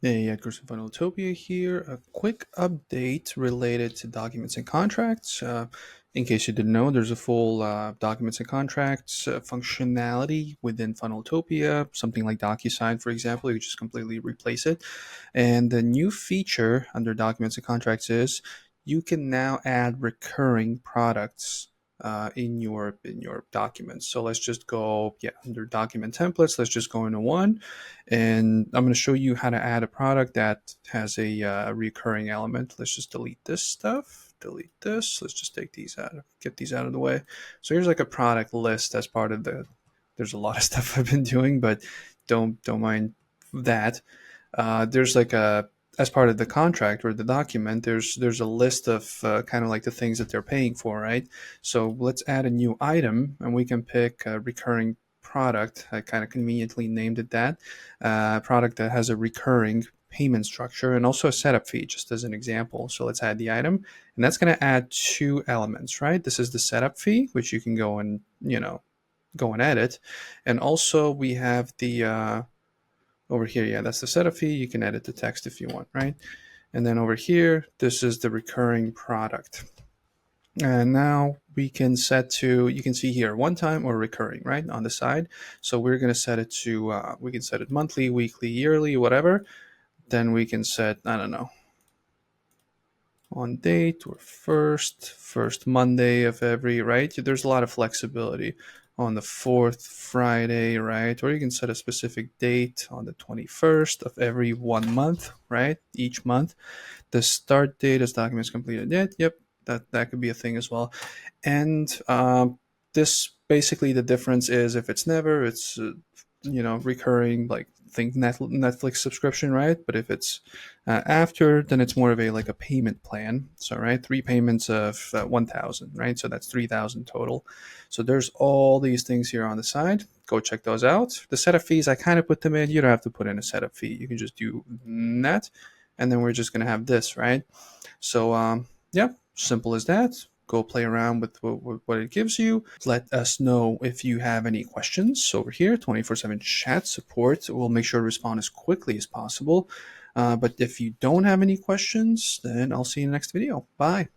Hey, Edgar's Funneltopia here. A quick update related to documents and contracts. In case you didn't know, there's a full documents and contracts functionality within Funneltopia, something like DocuSign, for example. You just completely replace it. And the new feature under documents and contracts is you can now add recurring products in your documents. So let's just go, under document templates. Let's just go into one, and I'm going to show you how to add a product that has a recurring element. Let's just delete this stuff. Delete this. Let's just take these out. Get these out of the way. So here's like a product list as part of the. There's a lot of stuff I've been doing, but don't mind that. There's like a as part of the contract or the document, there's a list of kind of like the things that they're paying for, right? So let's add a new item, and we can pick a recurring product. I kind of conveniently named it that. Product that has a recurring payment structure and also a setup fee, just as an example. So let's add the item, and that's going to add two elements, right? This is the setup fee, which you can go and go and edit, and also we have the over here, yeah, that's the setup fee. You can edit the text if you want, right? And then over here, this is the recurring product. And now we can set to, you can see here, one time or recurring, right, on the side. So we're going to set it to, we can set it monthly, weekly, yearly, whatever. Then we can set, I don't know, on date or first Monday of every, right? There's a lot of flexibility on the fourth Friday, right? Or you can set a specific date on the 21st of every 1 month, right? Each month. The start date is documents completed. Yep, that could be a thing as well. And this basically the difference is if it's never, it's recurring, like think Netflix subscription, right? But if it's after, then it's more of a like a payment plan. So right, 3 payments of 1,000, right? So that's 3,000 total. So there's all these things here on the side. Go check those out. The setup fees, I kind of put them in. You don't have to put in a setup fee. You can just do that, and then we're just gonna have this, right? So yeah, simple as that. Go play around with what it gives you. Let us know if you have any questions over here. 24/7 chat support. We'll make sure to respond as quickly as possible. But if you don't have any questions, then I'll see you in the next video. Bye.